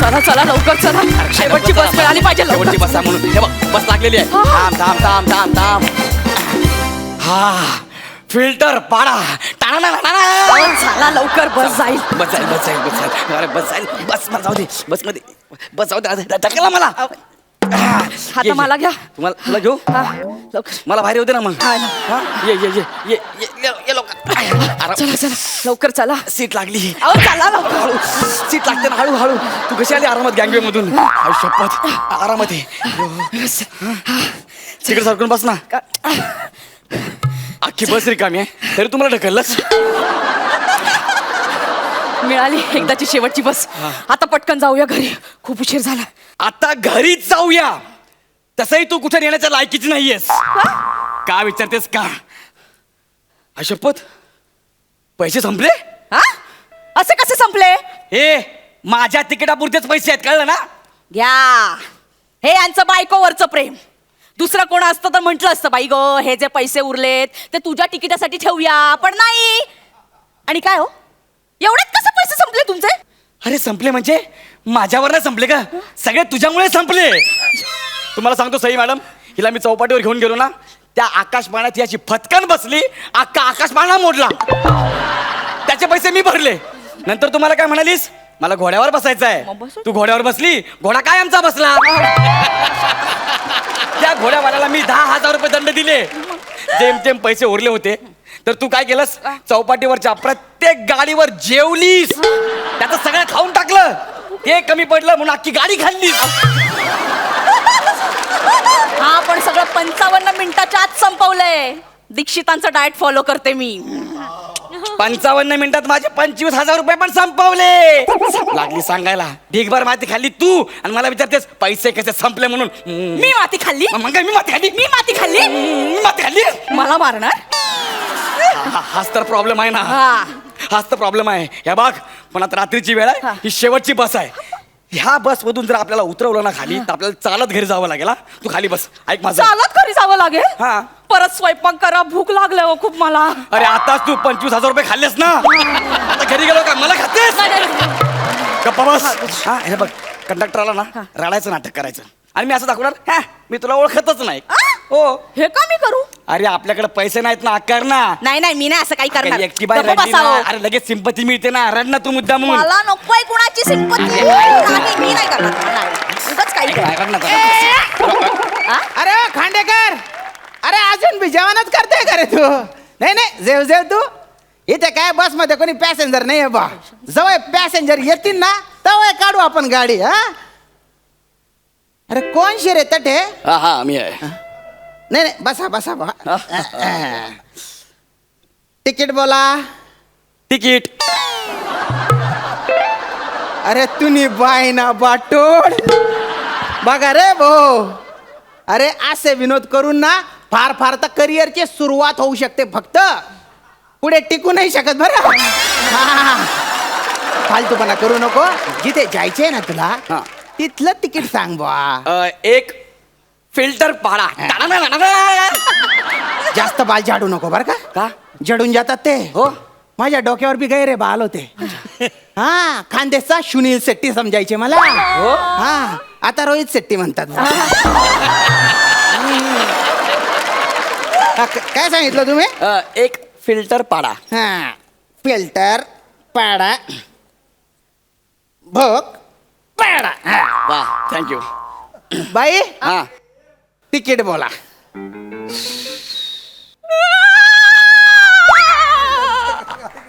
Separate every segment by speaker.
Speaker 1: चला चला लवकर चला, शेवटची बस मिळाली पाहिजे.
Speaker 2: शेवटची बस आहे म्हणून हे बघ बस लागलेली आहे. थांब थांब थांब थांब थांब. हा फिल्टर पाडा.
Speaker 1: चला लवकर बस जाईल.
Speaker 2: बस जाईल बस जाईल बस जाईल. अरे बस जाईल. बस मला जाऊ दे. बस मध्ये बस जाऊ दे. ढकला मला.
Speaker 1: आता मला घ्या.
Speaker 2: तुला घेऊ.
Speaker 1: लवकर
Speaker 2: मला बाहेर येऊ दे ना मग.
Speaker 1: हा ना.
Speaker 2: ये ये ये ये ये लवकर.
Speaker 1: चला चला लवकर चला.
Speaker 2: सीट लागली.
Speaker 1: अहो चला लवकर.
Speaker 2: हळू सीट लागते ना. हळू हळू. तू कशी आली आरामात गँगवे मधून. शपथ आरामात आहे. तिकडे सरकून बस ना. अख्खी बस रिकामी आहे तरी तुम्हाला ढकललंच.
Speaker 1: मिळाली एकदाची शेवटची बस. आता पटकन जाऊया घरी, खूप उशीर झाला.
Speaker 2: आता घरीच जाऊया. तसंही तू कुठे नेण्याच्या लायकीची नाहीयेस. का विचारतेस का? शपथ पैसे संपले.
Speaker 1: हा असे कसे संपले?
Speaker 2: हे माझ्या तिकिटापुरतेच पैसे आहेत कळलं ना.
Speaker 1: घ्या. हे यांचं बायकोवरचं प्रेम. दुसरं कोण असतं तर म्हटलं असतं बाई गो हे जे पैसे उरलेत ते तुझ्या तिकिटासाठी ठेवूया, पण नाही. आणि काय हो एवढेच कसे पैसे संपले तुमचे?
Speaker 2: अरे संपले म्हणजे माझ्यावर नाही संपले का, सगळे तुझ्यामुळे संपले. तुम्हाला सांगतो सई मॅडम, हिला मी चौपाटीवर घेऊन गेलो ना, त्या आकाशबाणात याची फटकन बसली, अख्खा आकाशबाणा मोडला. त्याचे पैसे मी भरले. नंतर तुम्हाला काय म्हणालीस, मला घोड्यावर बसायचं आहे. तू घोड्यावर बसली, घोडा काय आमचा बसला. त्या घोड्यावाल्याला मी 10,000 रुपये दंड दिले. जेमतेम पैसे उरले होते तर तू काय केलंस, चौपाटीवरच्या प्रत्येक गाडीवर जेवलीस, त्याचं सगळं खाऊन टाकलं. ते कमी पडलं म्हणून अख्खी गाडी खाल्लीस.
Speaker 1: हा पण सगळं 55 मिनिटाच्या आत संपवलंय. दीक्षितांचं डाएट फॉलो करते मी.
Speaker 2: 55 मिनिटात माझे 25,000 रुपये पण संपवले. लागली सांगायला ढीगभर माती खाल्ली तू आणि मला विचारतेस पैसे कसे संपले म्हणून.
Speaker 1: मी माती खाल्ली.
Speaker 2: मग मी माती खाल्ली.
Speaker 1: मी माती खाल्ली.
Speaker 2: मी माती खाल्ली.
Speaker 1: मला मारणार.
Speaker 2: हाच तर प्रॉब्लेम आहे ना. हाच तर प्रॉब्लेम आहे. या बाग पण आता रात्रीची वेळ आहे, ही शेवटची बस आहे. ह्या बस मधून जर आपल्याला उतरवलं ना खाली तर आपल्याला चालत घरी जावं लागेल. तू खाली बस. ऐक माझं.
Speaker 1: चालत घरी जावं लागेल.
Speaker 2: हा
Speaker 1: परत स्वयंपाक करा, भूक लागले हो खूप मला.
Speaker 2: अरे आताच तू 25,000 रुपये खाल्लेस ना, आता घरी गेलो का मला खातेस. गप्पा बस. हा हे बघ, कंडक्टरला ना रडायचं नाटक करायचं आणि मी असं दाखवणार, हा मी तुला ओळखतच नाही. हो
Speaker 1: हे का मी करू?
Speaker 2: अरे आपल्याकडे पैसे नाहीत ना, कर ना.
Speaker 1: नाही नाही मी नाही असं काही करणार.
Speaker 2: एकटी बाई रडली ना, अरे लगेच सिंपती मिळते ना, रड ना तू मुद्दा म्हणून.
Speaker 1: मला नकोय कुणाची सिंपती. नाही मी नाही करणार. उगाच काही
Speaker 3: अरे खांडेकर, अरे अजून बी जेवणच करते का रे तू? नाही नाही जेव जेव तू. इथे काय बस मध्ये कोणी पॅसेंजर नाही बा. जवळ पॅसेंजर येतील ना तेव्हा काढू आपण गाडी. हा अरे कोण शिरे तटे?
Speaker 2: हा मी आहे.
Speaker 3: नाही नाही बसा बसा बा. तिकीट बोला.
Speaker 2: तिकीट.
Speaker 3: अरे तुम्ही बाय ना बाटोड बघा रे भाऊ. अरे असे विनोद करून ना फार फार तर करिअरची सुरुवात होऊ शकते, फक्त पुढे टिकू नाही शकत बरं. फालतूपणा करू नको. जिथे जायचंय ना तुला तिथलं तिकीट सांग बा.
Speaker 2: एक फिल्टर पाडा.
Speaker 3: जास्त बाल झाडू नको बरं का.
Speaker 2: का
Speaker 3: जडून जातात ते.
Speaker 2: हो
Speaker 3: माझ्या डोक्यावर बी गैरे बाल होते. हा खानदेशचा सुनील शेट्टी समजायचे मला.
Speaker 2: हो
Speaker 3: हा आता रोहित शेट्टी म्हणतात. काय सांगितलं तुम्ही?
Speaker 2: एक फिल्टर पाडा.
Speaker 3: हा फिल्टर पाडा भोग पाडा.
Speaker 2: वा थँक्यू.
Speaker 3: बाई
Speaker 2: हा
Speaker 3: तिकीट बोला.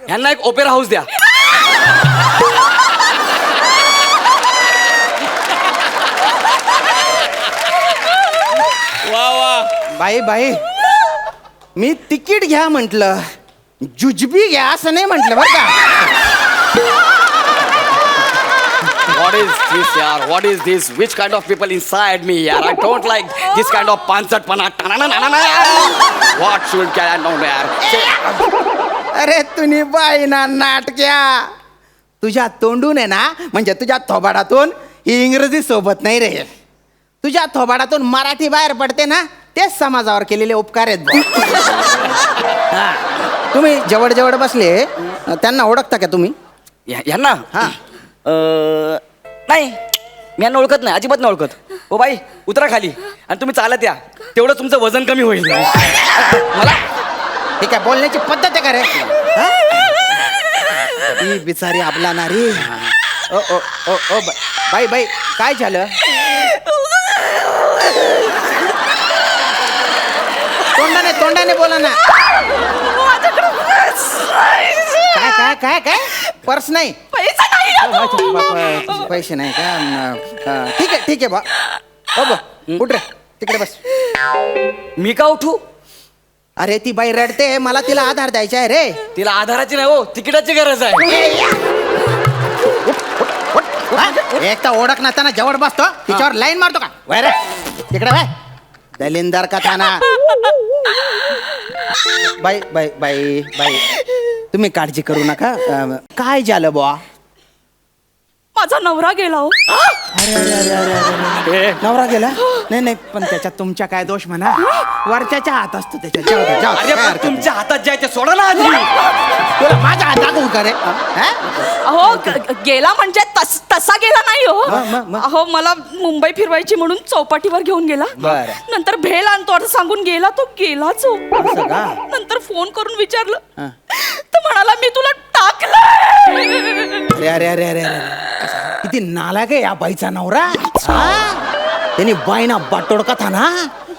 Speaker 2: ह्यांना एक ओपेरा हाऊस द्या. वा वा.
Speaker 3: बाई बाई मी तिकीट घ्या म्हटलं, जुजबी घ्या असं नाही म्हटलं बरं का.
Speaker 2: What is this yaar? What is this? Which kind of people inside me yaar? I don't like this kind of pansatpana. What should I know yaar?
Speaker 3: अरे तुम्ही बाई ना नाटक्या. तुझ्या तोंडून आहे ना, म्हणजे तुझ्या थोबाडातून इंग्रजी सोबत नाही रे. तुझ्या थोबाडातून मराठी बाहेर पडते ना, तेच समाजावर केलेले उपकार आहेत. तुम्ही जवळ जवळ बसले त्यांना ओळखता का तुम्ही?
Speaker 2: यांना
Speaker 3: हा
Speaker 2: नाही मी यांना ओळखत नाही, अजिबात नाही ओळखत. ओ बाई उतरा खाली आणि तुम्ही चालत या, तेवढं तुमचं वजन कमी होईल. मला
Speaker 3: हे काय बोलण्याची पद्धत आहे का रे? हा? ही बिचारी आपला नारी. ओ ओ ओ ओ बाई बाई काय झालं? तोंडाने बोला ना. काय काय काय काय पर्स नाही?
Speaker 1: पैसा नाही ना तो.
Speaker 3: पैसे नाही का? ठीक आहे बा. हो बा उठ रे, तिकडे बस.
Speaker 2: मी का उठू?
Speaker 3: अरे ती बाई रडते, मला तिला आधार द्यायचा आहे रे.
Speaker 2: तिला आधाराची नाही हो, तिकिटाची गरज आहे.
Speaker 3: हा? एक तर ओळख नसताना जवळ बसतो, तिच्यावर लाईन मारतो का? वय रे तिकडे बाय. दलिंदर का थाना. बाई बाई बाई बाई तुम्ही काळजी करू नका. काय झालं बुवा?
Speaker 1: माझा नवरा गेला हो.
Speaker 3: नवरा गेला? नाही पण त्याच्यात तुमच्या काय दोष म्हणा, वरच्याच्या हात असतो त्याच्या. जाऊ दे, जाऊ दे,
Speaker 2: अरे
Speaker 3: काय
Speaker 2: पण
Speaker 3: हरकत
Speaker 2: तुमच्या हातात जे आहे ते सोडा ना आधी.
Speaker 3: नाही. तुला माझ्या हात दाखवू का रे? हा?
Speaker 1: अहो गेला म्हणजे तसा गेला नाही
Speaker 3: मग?
Speaker 1: हो. अहो मला मुंबई फिरवायची म्हणून चौपाटीवर घेऊन गेला.
Speaker 3: बरं.
Speaker 1: नंतर भेल आणतो असं सांगून गेला, तो गेलाच हो.
Speaker 3: असं का?
Speaker 1: नंतर फोन करून विचारलं
Speaker 3: हा.
Speaker 1: तर म्हणाला मी तुला टाकलं.
Speaker 3: अरे किती नालायक आहे या बाईचा नवरा. हा? त्याने बाईना बाटोडका था ना,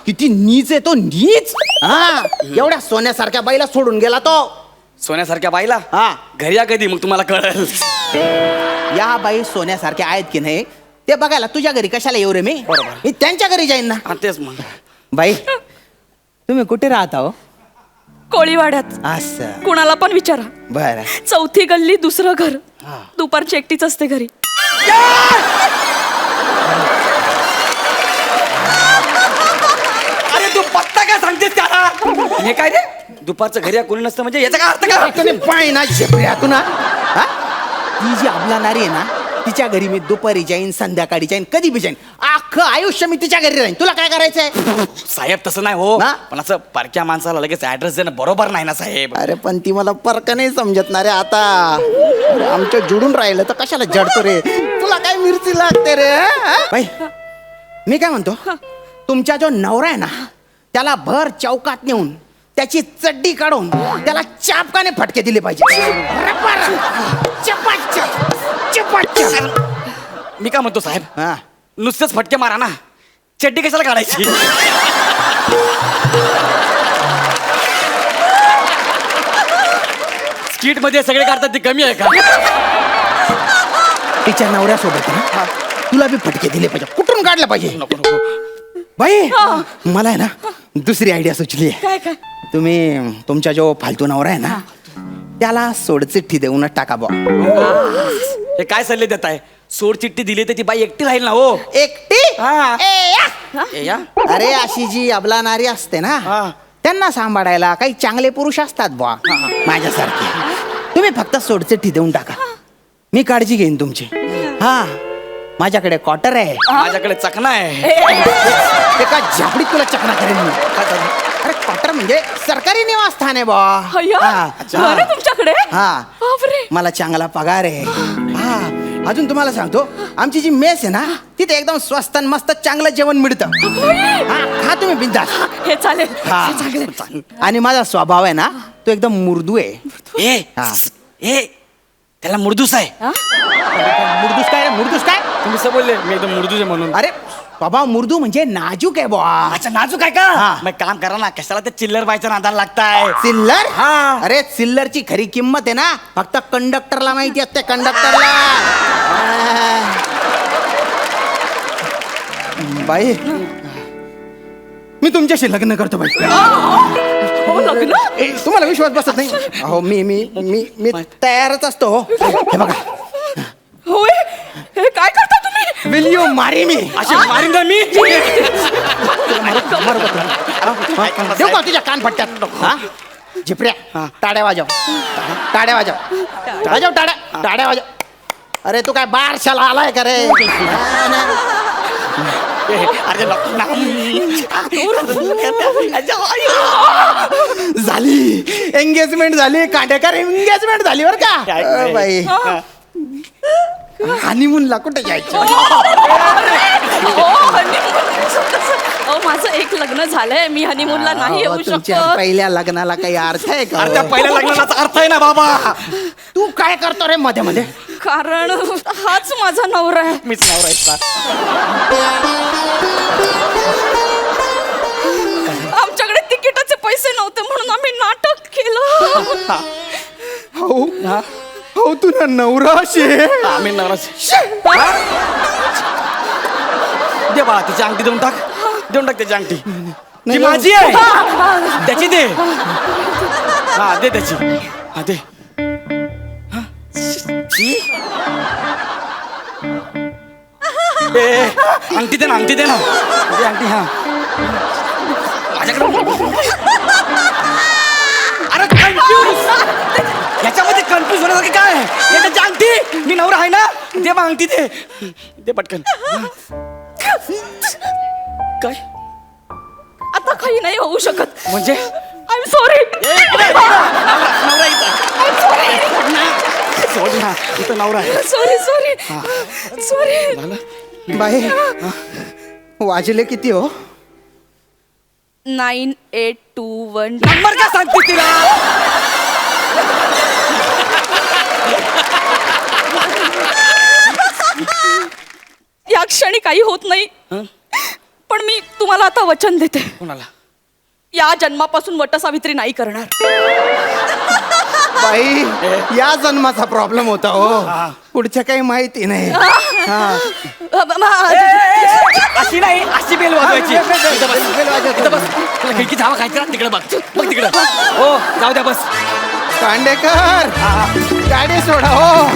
Speaker 3: किती नीच आहे तो, नीच. हा एवढ्या सोन्यासारख्या बाईला सोडून गेला तो.
Speaker 2: सोन्यासारख्या बाईला
Speaker 3: हा
Speaker 2: घरी या कधी, मग तुम्हाला कळेल.
Speaker 3: या बाई सोन्यासारख्या आहेत की नाही ते बघायला तुझ्या घरी कशाला येऊ रे मी?
Speaker 2: बरोबर.
Speaker 3: मी त्यांच्या घरी जाईन ना.
Speaker 2: हा, तेच मग.
Speaker 3: बाई तुम्ही कुठे राहता हो?
Speaker 1: कोळीवाड्यात.
Speaker 3: असं
Speaker 1: कुणाला पण विचारा.
Speaker 3: बर.
Speaker 1: 4थी गल्ली, दुसरं घर. दुपारची एकटीच असते घरी.
Speaker 2: अरे तू पत्ता काय सांगतेस त्याला? हे काय रे, दुपारचं घरी या कोणी नसतं म्हणजे याचा काय अर्थ काय?
Speaker 3: पाय ना झेपऱ्या तू ना. हा? ती जी आपला नारी आहे ना, तिच्या घरी मी दुपारी जाईन, संध्याकाळी जाईन, कधी बी जाईन. अख्खं आयुष्य मी तिच्या घरी राहीन. तुला काय करायचंय?
Speaker 2: साहेब तसं नाही हो,
Speaker 3: ना?
Speaker 2: पण असं परक्या माणसाला लगेच ऍड्रेस देणं बरोबर नाही ना साहेब.
Speaker 3: अरे पण ती मला परक नाही समजतणार आहे आता. अरे, आमच्या जुडून राहिलं तर कशाला जडतो रे? तुला काय मिरची लागते रे? हा? बाई मी काय म्हणतो, तुमचा जो नवरा आहे ना, त्याला भर चौकात नेऊन त्याची चड्डी काढून त्याला चापकाने फटके दिले पाहिजे. रबर, चपाचप, चपाचप.
Speaker 2: मी काय म्हणतो साहेब,
Speaker 3: हा.
Speaker 2: नुसतेच फटके मारा ना, चड्डी कशाला काढायची? स्किट मध्ये सगळे काढतात ते कमी आहे का?
Speaker 3: तिच्या नवऱ्यासोबत ना तुला बी फटके दिले पाहिजे, कुठून काढलं पाहिजे.
Speaker 2: नको नको.
Speaker 3: बाई मला आहे ना दुसरी आयडिया सुचली आहे.
Speaker 1: काय काय?
Speaker 3: तुम्ही तुमचा जो फालतू नवरा आहे ना, त्याला सोडचिठ्ठी देऊनच टाका बा.
Speaker 2: हे काय सल्ले देत आहे? सोड चिठ्ठी दिली तर ती बाई एकटी राहील ना हो.
Speaker 3: एकटी?
Speaker 2: हा.
Speaker 3: ए, या.
Speaker 2: ए, या.
Speaker 3: अरे अशी जी अबला नारी असते ना,
Speaker 2: हा.
Speaker 3: त्यांना सांभाळायला काही चांगले पुरुष असतात बा माझ्यासारखे. तुम्ही फक्त सोडचिठ्ठी देऊन टाका, मी काळजी घेईन तुमची. हा माझ्याकडे क्वार्टर आहे,
Speaker 2: माझ्याकडे चकना आहे.
Speaker 3: एका झापडीत तुला चकना करेन मी. अरे क्वार्टर म्हणजे सरकारी निवासस्थान आहे बा.
Speaker 1: अय्या, घर आहे तुमच्याकडे?
Speaker 3: हा
Speaker 1: बापरे.
Speaker 3: मला चांगला पगार आहे. हा अजून तुम्हाला सांगतो, आमची जी मेस आहे ना, तिथे एकदम स्वस्त आणि मस्त चांगलं जेवण मिळतं. हा खा तुम्ही बिंदास.
Speaker 1: हे चालेल.
Speaker 3: हा.
Speaker 1: हे चांगलं.
Speaker 3: आणि माझा स्वभाव आहे ना, तो एकदम मुर्दू आहे.
Speaker 2: ए
Speaker 3: हा.
Speaker 2: ए त्याला मुर्दूस आहे.
Speaker 1: हा?
Speaker 3: मुर्दूस काय रे? मुर्दूस काय?
Speaker 2: तुम्ही असं बोलले, मी एकदम मुर्दूस आहे म्हणून.
Speaker 3: अरे स्वभाव मुर्दू म्हणजे नाजूक आहे बुवा.
Speaker 2: अच्छा नाजूक आहे का?
Speaker 3: हा.
Speaker 2: मग काम करा ना, कशाला ते चिल्लर बायच्या नादाला लागताय?
Speaker 3: चिल्लर?
Speaker 2: हा.
Speaker 3: अरे चिल्लरची खरी किंमत आहे ना, फक्त कंडक्टरला माहिती असते, कंडक्टरला. बाई मी तुमच्याशी लग्न करतो बाई.
Speaker 1: हो लग्न?
Speaker 3: तुम्हाला विश्वास बसत नाही? अहो मी मी मी मी तयारच असतो. हे बघा,
Speaker 1: होय. हे काय करता तुम्ही?
Speaker 3: विल यू मारी मी?
Speaker 2: अशी मारीन ना मी.
Speaker 3: देऊ का तुझ्या कानपट्ट्यात? हा झिपऱ्या, टाड्या वाजव, टाड्या वाजव, वाजव टाड्या, टाड्या वाजव. अरे तू काय बारशाला आलाय का रे?
Speaker 2: अरे
Speaker 3: झाली एंगेजमेंट झाली, कांडेकर एंगेजमेंट झाली बर का?
Speaker 2: काय?
Speaker 3: बाई
Speaker 1: हा.
Speaker 3: हनीमूनला कुठे जायचं
Speaker 1: माझं एक लग्न झालंय, मी हनीमूनला नाही येऊ
Speaker 3: तुमच्या
Speaker 1: शकत.
Speaker 3: पहिल्या लग्नाला काही अर्थ आहे का
Speaker 2: अरे त्या पहिल्या लग्नाचा अर्थ आहे ना बाबा.
Speaker 3: तू काय करतो रे मध्ये मध्ये
Speaker 1: कारण हाच माझा नवरा आहे.
Speaker 2: मीच नवरा आहे का?
Speaker 1: आमच्याकडे तिकिटाचे पैसे नव्हते म्हणून आम्ही नाटक केलं.
Speaker 3: हो हो तुला नवरा शे
Speaker 2: आम्ही नवराच. दे बाळा तिची अंगठी देऊन टाक, देऊन टाक त्याची अंगठी. ती माझी आहे, त्याची दे. हा दे त्याची. हा दे. हा. शी. ए, अंगठी दे ना, अंगठी दे ना. दे अंगठी. हा माझ्याकडे. अरे कन्फ्यूज, याच्यामध्ये कन्फ्यूज होण्यासारखं काय आहे? हे त्याची अंगठी, मी नवरा आहे ना. दे मग अंगठी दे, दे पटकन. काय
Speaker 1: आता काही नाही होऊ शकत.
Speaker 2: म्हणजे
Speaker 1: आय एम सॉरी.
Speaker 2: सोड ना, इथं नवरा आहे.
Speaker 1: Sorry sorry sorry.
Speaker 3: बाई वाजले किती हो
Speaker 1: 9821.
Speaker 2: नंबर का सांगते तिला?
Speaker 1: या क्षणी काही होत नाही, पण मी तुम्हाला आता वचन देते,
Speaker 2: कोणाला?
Speaker 3: या
Speaker 1: जन्मापासून वटसावित्री नाही करणार.
Speaker 3: बाई या जन्माचा प्रॉब्लेम होता हो पुढच्या काही माहिती नाही
Speaker 2: अशी नाही, अशी बेल वाजवायची. इथं बस, इथं बस. तुला खिडकी धावा खायची ना, तिकडे बघ, बघ तिकडं. हो जाऊ द्या बस.
Speaker 3: कांडेकर गाडी सोडा हो.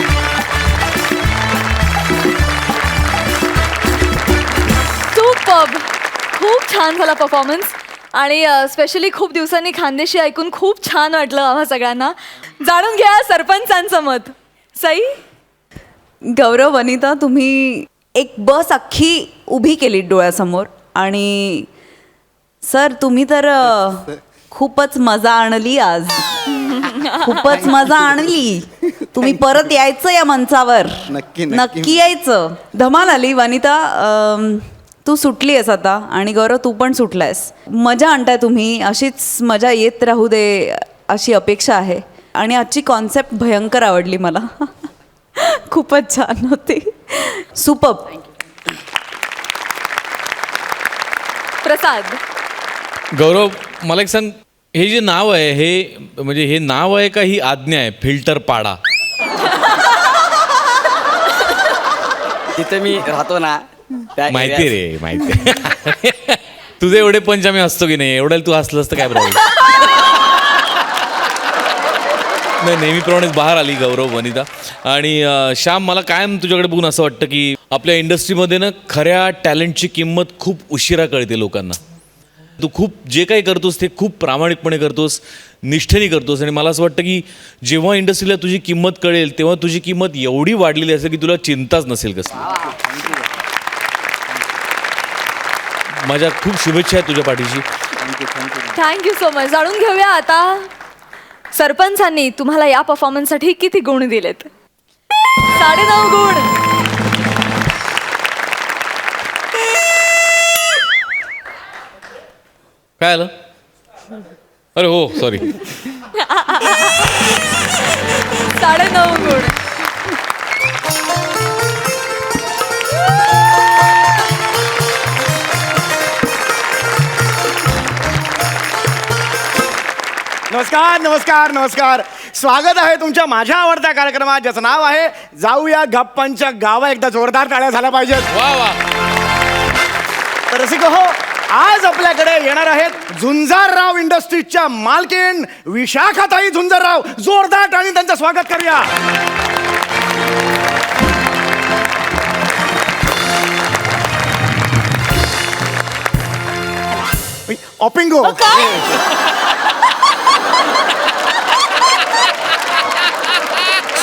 Speaker 4: सुपर्ब, खूप छान झाला परफॉर्मन्स आणि स्पेशली खूप दिवसांनी खानदेशी ऐकून खूप छान वाटलं आम्हा सगळ्यांना. जाणून घ्या सरपंचांचं मत. सई.
Speaker 5: गौरव, वनिता, तुम्ही एक बस अख्खी उभी केली डोळ्यासमोर आणि सर तुम्ही तर खूपच मजा आणली आज. खूपच मजा आणली. तुम्ही परत यायचं या मंचावर.
Speaker 3: नक्की, नक्की.
Speaker 5: नक्की यायचं. धमाल आली. वनिता तू सुटली आहेस आता आणि गौरव तू पण सुटलायस. मजा आणताय तुम्ही, अशीच मजा येत राहू दे अशी अपेक्षा आहे. आणि आजची कॉन्सेप्ट भयंकर आवडली मला. खूपच छान होती. सुपर्ब.
Speaker 4: प्रसाद.
Speaker 6: गौरव, मला एक सांग, हे जे नाव आहे हे म्हणजे हे नाव आहे का ही आज्ञा आहे? फिल्टर पाडा.
Speaker 2: तिथे मी राहतो ना त्या
Speaker 6: माहिती
Speaker 2: area-
Speaker 6: रे, माहिती. तुझे एवढे पंच आम्ही हसतो की नाही? एवढ्याला तू हसलंस तर काय प्रॉब्लेम नाही. नेहमीप्रमाणेच बाहेर आली गौरव, वनिता आणि श्याम. मला कायम तुझ्याकडे बघून असं वाटतं की आपल्या इंडस्ट्रीमध्ये ना खऱ्या टॅलेंटची किंमत खूप उशिरा कळते लोकांना. तू खूप जे काही करतोस ते खूप प्रामाणिकपणे करतोस, निष्ठेने करतोस आणि मला असं वाटतं की जेव्हा इंडस्ट्रीला तुझी किंमत कळेल तेव्हा तुझी किंमत एवढी वाढलेली असेल की तुला चिंताच नसेल कसं. माझ्या खूप शुभेच्छा आहेत तुझ्या पाठीशी.
Speaker 4: Thank you so much. जाणून घेऊया आता सरपंचांनी तुम्हाला या परफॉर्मन्ससाठी किती गुण दिलेत. 9.5 गुण.
Speaker 6: काय आलं? अरे हो, सॉरी.
Speaker 4: 9.5 गुण.
Speaker 7: नमस्कार नमस्कार नमस्कार. स्वागत आहे तुमच्या माझ्या आवडत्या कार्यक्रमात ज्याचं नाव आहे जाऊया गप्पांच्या गावा. एकदा जोरदार टाळ्या झाल्या पाहिजेत.
Speaker 6: वा वा.
Speaker 7: तर रसिक हो, आज आपल्याकडे येणार आहेत झुंजारराव इंडस्ट्रीजच्या मालकीण विशाखाताई झुंजारराव. जोरदार टाळी त्यांचं स्वागत करूया. ऑपिंगो.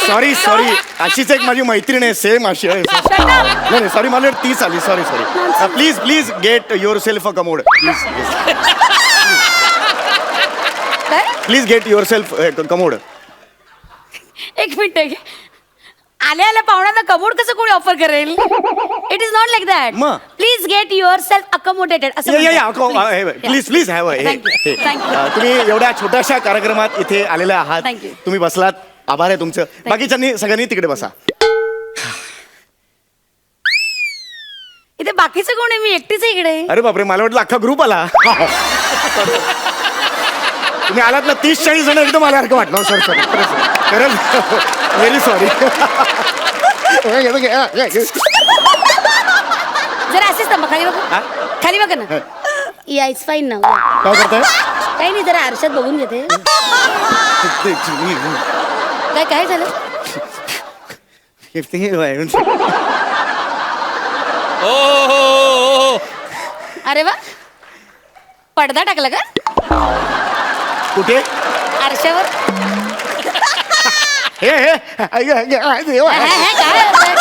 Speaker 7: सॉरी सॉरी, अशीच एक माझी मैत्रीण आहे सेम अशी आहे. नाही सॉरी, मला तीच आली. Sorry sorry. Please please get yourself a commode. Please get yourself commode.
Speaker 1: एक मिनिट. आल्या आल्या पाहुण्यांना कमोड कसं कोणी ऑफर करेल? It is not like that.
Speaker 7: मग?
Speaker 1: Please get yourself accommodated असं म्हणतात.
Speaker 7: Please please have
Speaker 1: Thank you. Thank you.
Speaker 7: तुम्ही एवढ्या छोट्याशा कार्यक्रमात इथे आलेले आहात.
Speaker 1: Thank you.
Speaker 7: तुम्ही बसलात, आभार आहे तुमचं. बाकीच्यांनी सगळ्यांनी तिकडे बसा.
Speaker 1: इथे बाकीचं कोण आहे? मी एकटीच आहे इकडे.
Speaker 7: अरे बापरे, मला वाटलं अख्खा ग्रुप आला. तुम्ही आलात ना 30-40 जण एकदम आल्यासारखं वाटलं. सॉरी सॉरी खरंच व्हेरी सॉरी.
Speaker 1: जरा असेच थांबा, खाली बघा.
Speaker 7: हा?
Speaker 1: खाली बघा ना. या इट्स फाईन ना.
Speaker 7: काय करताय?
Speaker 1: काही नाही, जरा आरशात बघून घेते. काय झालं?
Speaker 6: ओ
Speaker 1: अरे वा, पडदा टाकला का
Speaker 7: कुठे?
Speaker 1: आरशावर?
Speaker 7: हे हे
Speaker 1: हे, काय होतंय?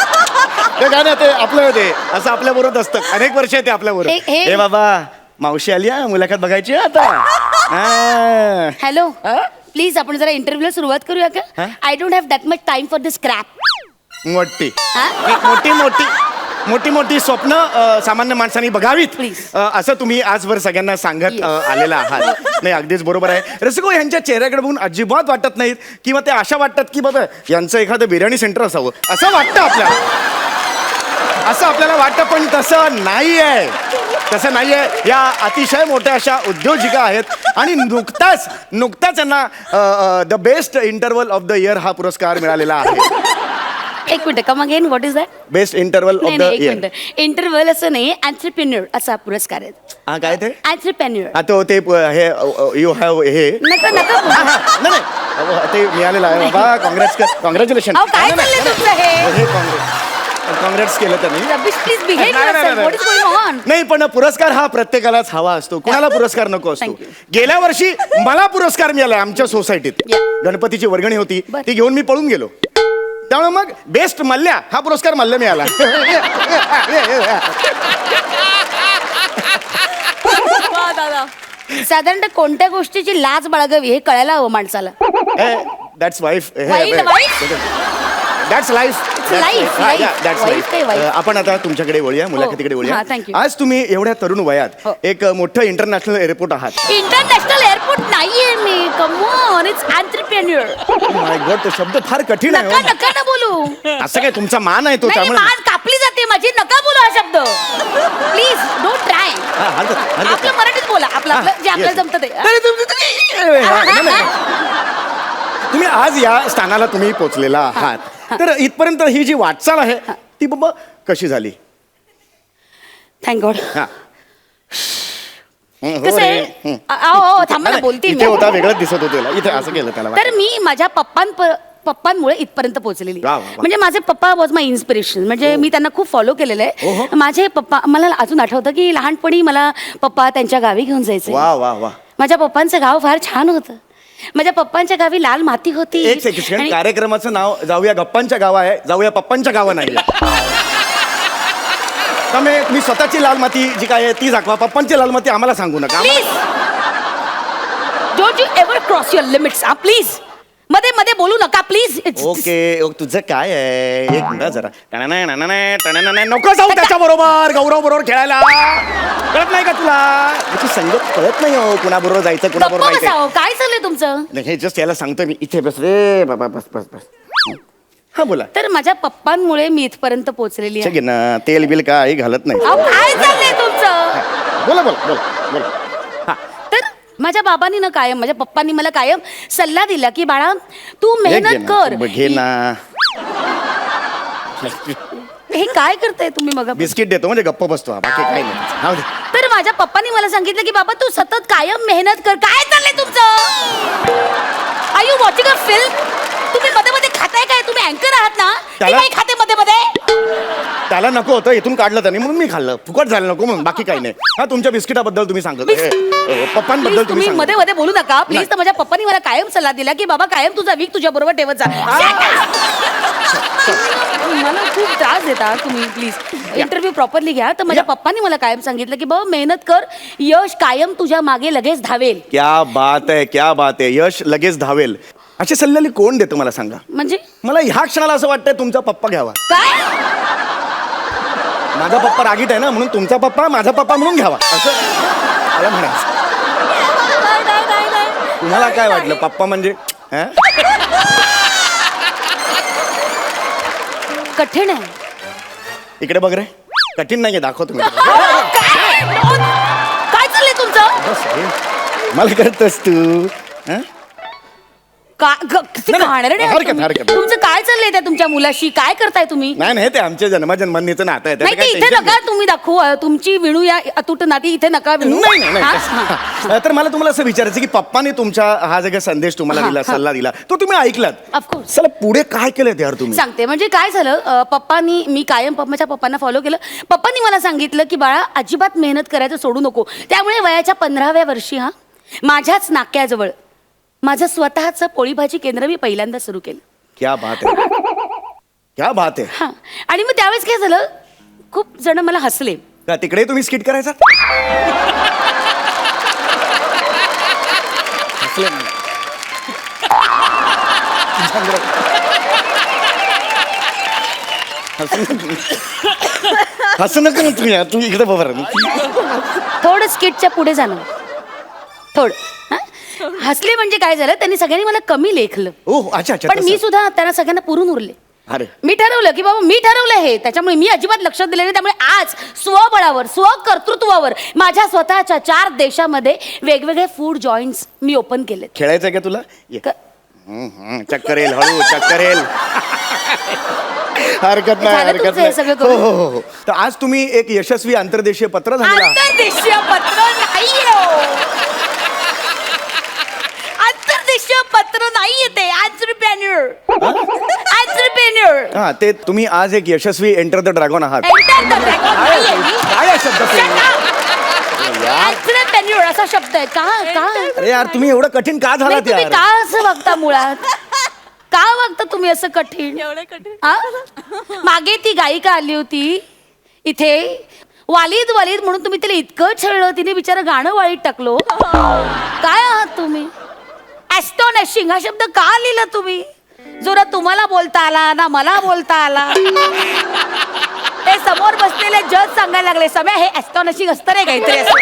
Speaker 7: ते काय नाही, ते आपलं ते असं आपल्या बरोबर असतं. अनेक वर्ष आहे ते आपल्या बरोबर.
Speaker 1: हे-
Speaker 7: हे बाबा, मावशी आली हा, मुलाखत बघायची आहे आता. हा.
Speaker 1: हॅलो, प्लीज आपण जरा इंटरव्ह्यूला सुरुवात करूया का?
Speaker 7: हा?
Speaker 1: I don't have that much time for this crap.
Speaker 7: मोठी
Speaker 1: हा?
Speaker 7: मोठी मोठी मोठी मोठी स्वप्न सामान्य माणसांनी बघावीत.
Speaker 1: Please.
Speaker 7: असं तुम्ही आजवर सगळ्यांना सांगत
Speaker 1: Yes.
Speaker 7: आलेला आहात. नाही, अगदीच बरोबर आहे. रसिको यांच्या चेहऱ्याकडे बघून अजिबात वाटत नाहीत किंवा ते अशा वाटतात की बाबा यांचं एखादं बिर्याणी सेंटर असावं असं वाटतं आपल्याला. असं आपल्याला वाटतं, पण तसं नाही आहे. तसं नाही आहे. या अतिशय मोठ्या अशा उद्योजिका आहेत आणि नुकताच यांना the best interval of the year हा पुरस्कार मिळालेला आहे.
Speaker 1: एक minute, come again, what is that?
Speaker 7: Best interval of
Speaker 1: नाही
Speaker 7: द
Speaker 1: नाही, एक
Speaker 7: इयर.
Speaker 1: मिनिट. इंटरव्ह्यूल असं नाही, एंटरप्रेन्युअर असा पुरस्कार आहे.
Speaker 7: हा, काय ते?
Speaker 1: एंटरप्रेन्युअर.
Speaker 7: हा, तो ते हे यू हॅव हे
Speaker 1: नका नका बोलू.
Speaker 7: हा, हा, नाही नाही, ते मिळालेलं आहे बाबा. कॉंग्रॅच्युलेशन.
Speaker 1: अहो, काय चाललंय तुमचं हे?
Speaker 7: काँग्रेस केलं त्यांनी.
Speaker 1: रबिश, प्लीज बिहेव
Speaker 7: नाही, नाही,
Speaker 1: yourself. What is going on?
Speaker 7: नाही, पण पुरस्कार हा प्रत्येकालाच हवा असतो. कुणाला पुरस्कार नको असतो.
Speaker 1: Thank you.
Speaker 7: गेल्या वर्षी मला पुरस्कार मिळाला आमच्या सोसायटीत.
Speaker 1: Yeah.
Speaker 7: गणपतीची वर्गणी होती,
Speaker 1: बरं.
Speaker 7: ती घेऊन मी पळून गेलो. त्यामुळे मग बेस्ट मल्ल्या हा पुरस्कार मल्ल्या मिळाला.
Speaker 4: वा दादा.
Speaker 1: साधारणतः कोणत्या गोष्टीची लाज बाळगावी हे कळायला हवं माणसाला.
Speaker 7: That's wife.
Speaker 1: Wife?
Speaker 7: That's life.
Speaker 1: life, life.
Speaker 7: That's
Speaker 1: Wife काय wife?
Speaker 7: आपण आता तुमच्याकडे वळूया, मुलाखतीकडे वळूया.
Speaker 1: हा, thank you.
Speaker 7: आज तुम्ही एवढ्या तरुण वयात
Speaker 1: हो.
Speaker 7: एक मोठं इंटरनॅशनल एअरपोर्ट आहात.
Speaker 1: इंटरनॅशनल एअरपोर्ट नाहीये मी. Come on, it's entrepreneur.
Speaker 7: My God, तो शब्द फार कठीण आहे
Speaker 1: नका
Speaker 7: हो.
Speaker 1: नका ना बोलू.
Speaker 7: असं काय तुमचा मान आहे तो,
Speaker 1: नाही,
Speaker 7: त्यामुळे
Speaker 1: मान कापली जाते माझी. नका बोलू हा शब्द. Please don't try.
Speaker 7: हा, हरकत
Speaker 1: आपलं मराठीत बोला. आपलं जे आपल्याला जमतं ते.
Speaker 7: तुम्ही आज या स्थानाला तुम्ही पोहोचलेला आहात, तर इथपर्यंत ही जी वाटचाल आहे ती बाबा कशी झाली?
Speaker 1: Thank God.
Speaker 7: हा. हो
Speaker 1: कसं
Speaker 7: रे.
Speaker 1: आहे? अहो, थांबा ना, बोलते
Speaker 7: इथे
Speaker 1: मी.
Speaker 7: होता वेगळंच दिसत होते. इथे असं केलं त्याला.
Speaker 1: तर मी माझ्या पप्पांमुळे इथपर्यंत पोहोचलेली.
Speaker 7: वा, वा, वा.
Speaker 1: म्हणजे माझे पप्पा वॉज माय इन्स्पिरेशन. म्हणजे मी त्यांना खूप फॉलो केलेलं आहे. माझे पप्पा, मला अजून आठवतं की लहानपणी मला पप्पा त्यांच्या गावी घेऊन जायचे.
Speaker 7: वा वा वा.
Speaker 1: माझ्या पप्पांचं गाव फार छान होतं. माझ्या पप्पांच्या गावी लाल माती होती.
Speaker 7: एक सेकंड,
Speaker 1: आणि-
Speaker 7: कार्यक्रमाचं नाव जाऊया गप्पांच्या गावा आहे, जाऊया पप्पांच्या गावा नाही. त्यामुळे तुम्ही स्वतःची लाल माती जी काय आहे ती दाखवा. पप्पांची लाल माती आम्हाला सांगू नका.
Speaker 1: Please don't you ever cross your limits. Please मध्ये मध्ये बोलू नका प्लीज.
Speaker 7: ओके, तुझं काय आहे? एक मिनिट जरा. नको जाऊ त्याच्या बरोबर, गौरव बरोबर खेळायला. कळत नाही का तुला? त्याची संगत कळत नाही हो, कुणाबरोबर जायचं, कुणाबरोबर
Speaker 1: गप्पा
Speaker 7: जायचं.
Speaker 1: बसावं. काय चाललंय तुमचं?
Speaker 7: नाही, हे जस्ट याला सांगतोय मी. इथे बस रे बाबा, बस बस बस. हा, बोला.
Speaker 1: तर माझ्या पप्पांमुळे मी इथपर्यंत पोहोचलेली आहे.
Speaker 7: ठीक आहे ना, तेल बिल काही घालत नाही.
Speaker 1: अहो, काय चाललंय तुमचं?
Speaker 7: बोला बोला बोला बोला. हा,
Speaker 1: तर माझ्या बाबांनी ना कायम, माझ्या पप्पांनी मला कायम सल्ला दिला की बाळा तू
Speaker 7: घे
Speaker 1: मेहनत
Speaker 7: ना,
Speaker 1: कर.
Speaker 7: घे ना.
Speaker 1: हे काय करताय तुम्ही? मग
Speaker 7: बिस्किट देतो म्हणजे गप्प बसतो. हा, बाकी काही नाही. हा,
Speaker 1: तर माझ्या पप्पांनी मला सांगितलं की बाबा तू सतत कायम मेहनत कर. काय चाललंय तुमचं? Are you watching a film? तुम्ही मध्ये मध्ये खाताय काय? तुम्ही अँकर आहात ना? ती
Speaker 7: त्याला-
Speaker 1: बाई खाते मध्ये मध्ये.
Speaker 7: त्याला नको होतं, इथून काढलं त्याने म्हणून मी खाल्लं. फुकट झालं नको म्हणून, बाकी काही नाही. हा, तुमच्या बिस्किटाबद्दल तुम्ही सांगत पप्पांबद्दल
Speaker 1: Please,
Speaker 7: तुम्ही
Speaker 1: तुम्ही
Speaker 7: सांगत.
Speaker 1: मध्ये मध्ये बोलू नका प्लीज.
Speaker 7: नाही.
Speaker 1: तर माझ्या पप्पांनी मला कायम सल्ला दिला की बाबा कायम तुझा वीक तुझ्या बरोबर ठेवत जा. मला खूप त्रास देता तुम्ही. प्लीज इंटरव्ह्यू प्रॉपरली घ्या. तर माझ्या पप्पांनी मला कायम सांगितलं की बाबा मेहनत कर, यश कायम तुझ्या मागे लगेच धावेल.
Speaker 7: क्या बात आहे, क्या बात आहे. यश लगेच धावेल. अशी सल्लेली कोण देतं मला सांगा.
Speaker 1: म्हणजे
Speaker 7: मला ह्या क्षणाला असं वाटतंय तुमचा पप्पा घ्यावा.
Speaker 1: काय
Speaker 7: माझा पप्पा रागीट आहे ना, म्हणून तुमचा पप्पा माझा पप्पा म्हणून घ्यावा असं मला म्हणायचं. तुम्हाला काय वाटलं पप्पा म्हणजे हं?
Speaker 1: कठीण आहे.
Speaker 7: इकडे बघ रे, कठीण नाहीये, दाखवतो मी.
Speaker 1: काय चाललंय तुमचं?
Speaker 7: बस रे. मला कळतस तू हं?
Speaker 1: हरकत
Speaker 7: हरकत.
Speaker 1: तुमचं काय चाललंय त्या तुमच्या मुलाशी? काय करताय तुम्ही?
Speaker 7: नाही नाही, ते आमच्या जन्मजन्मांनीचं नातं आहे. त्याचं
Speaker 1: नाही ते
Speaker 7: काही
Speaker 1: इथे
Speaker 7: tension
Speaker 1: नका तुम्ही दाखवू. तुमची विणू या अतूट नाती इथे नका विणू.
Speaker 7: नाही नाही
Speaker 1: हा?
Speaker 7: नाही. तर मला तुम्हाला असं विचारायचं की पप्पाने तुमचा हा जो काही संदेश तुम्हाला
Speaker 1: हा,
Speaker 7: दिला,
Speaker 1: हा.
Speaker 7: सल्ला दिला, तो तुम्ही ऐकलात.
Speaker 1: Of course.
Speaker 7: चला पुढे काय केलं यार तुम्ही?
Speaker 1: सांगते. म्हणजे काय झालं, पप्पांनी, मी कायम माझ्या पप्पांना फॉलो केलं. पप्पांनी मला सांगितलं की बाळा अजिबात मेहनत करायचं सोडू नको. त्यामुळे वयाच्या 15व्या वर्षी माझ्याच नाक्याजवळ माझं स्वतःचं पोळी भाजी केंद्र मी पहिल्यांदा सुरू केलं.
Speaker 7: क्या बात आहे, क्या बात आहे.
Speaker 1: हा, आणि मग त्यावेळेस काय झालं, खूप जण मला हसले.
Speaker 7: का तिकडे तुम्ही स्किट करायचा? हसले नाही. हसू नका ना तुम्ही, तू इकडे बरोबर.
Speaker 1: थोडं स्किटच्या पुढे जाणं, थोडं. हा? हसले म्हणजे काय झालं, त्यांनी सगळ्यांनी मला कमी लेखलं.
Speaker 7: ओ अच्छा अच्छा.
Speaker 1: पण मी
Speaker 7: तसं.
Speaker 1: सुद्धा त्यांना सगळ्यांना पुरून उरले.
Speaker 7: अरे
Speaker 1: मी ठरवलं की बाबा मी ठरवलं हे, त्याच्यामुळे मी अजिबात लक्ष दिलं नाही. त्यामुळे आज स्वबळावर, स्वकर्तृत्वावर माझ्या स्वतःच्या 4 देशामध्ये वेगवेगळे फूड जॉईंट्स मी ओपन केले.
Speaker 7: खेळायचंय का तुला? ये. चक्कर येईल, हळू चक्कर येईल. हरकत नाही,
Speaker 1: झालं
Speaker 7: हरकत
Speaker 1: तुमचं हे
Speaker 7: नाही.
Speaker 1: सगळं
Speaker 7: हो
Speaker 1: करून?
Speaker 7: हो हो हो. तर आज तुम्ही एक यशस्वी आंतरदेशीय पत्र झालेला आहात.
Speaker 1: आंतरदेशीय पत्र नाही येते. एंटरप्रेन्योर.
Speaker 7: हा, ते तुम्ही आज एक यशस्वी एंटर द ड्रॅगन आहात. काय आहे शब्द ते?
Speaker 1: एंटरप्रेन्योर असा शब्द आहे का?
Speaker 7: अरे यार, तुम्ही एवढं कठीण का झालात
Speaker 1: तुम्ही
Speaker 7: यार?
Speaker 1: का असं वागता मुळात? का वागता तुम्ही असं कठीण? आ? मागे ती गायिका आली होती इथे, वालीद वालीद म्हणून तुम्ही तिला इतकं छळलं, तिने बिचारा गाणं वाळीत टाकलो. काय आहात तुम्ही? ॲस्टॉनिशिंग हा शब्द का लिहिला तुम्ही? जो ना तुम्हाला बोलता आला ना मला बोलता आला. ते समोर बसलेले जज सांगायला लागले, सम्या हे ॲस्टॉनिशिंग असतं रे काहीतरी असं.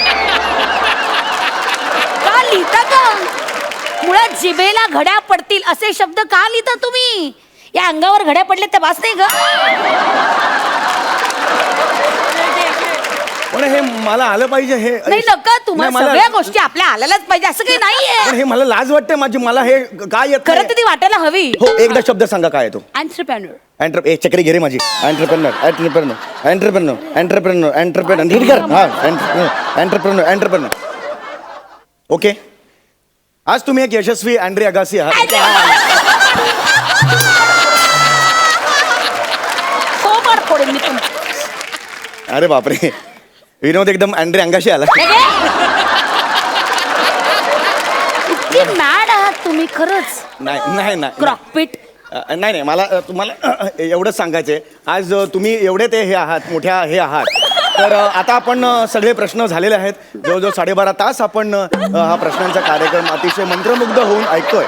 Speaker 1: का लिहिता का? मुळात जिभेला घड्या पडतील असे शब्द का लिहिता तुम्ही? या अंगावर घड्या पडल्या त्या वाच नाही ग.
Speaker 7: पण हे मला आलं पाहिजे हे.
Speaker 1: नाही नका, तुम्हाला
Speaker 7: नाही, मला-
Speaker 1: सगळ्या गोष्टी आपल्या आल्यालाच पाहिजे असं काही
Speaker 7: पण
Speaker 1: नाहीये.
Speaker 7: हे मला लाज वाटते माझी. मला हे काय येत
Speaker 1: खरं
Speaker 7: नाही.
Speaker 1: तर ती वाटायला हवी.
Speaker 7: हो, एकदा शब्द सांगा, काय आहे तो?
Speaker 1: एंटरप्रेन्योर.
Speaker 7: एक चक्री घे रे माझी. एंटरप्रेन्योर. ओके, आज तुम्ही एक यशस्वी अँड्री अगासी आहात.
Speaker 1: फोडेल मी तुमचं.
Speaker 7: अरे बापरे, विनोद एकदम अँड्री अंगाशी आला.
Speaker 1: इतकी मॅड आहात तुम्ही खरंच.
Speaker 7: नाही नाही नाही
Speaker 1: क्रॉकपिट.
Speaker 7: नाही नाही, मला तुम्हाला एवढंच सांगायचंय. आज तुम्ही एवढे ते हे आहात, मोठ्या हे आहात. तर आता आपण सगळे प्रश्न झालेले आहेत. जवळजवळ 12.5 तास आपण हा प्रश्नांचा कार्यक्रम अतिशय मंत्रमुग्ध होऊन ऐकतोय.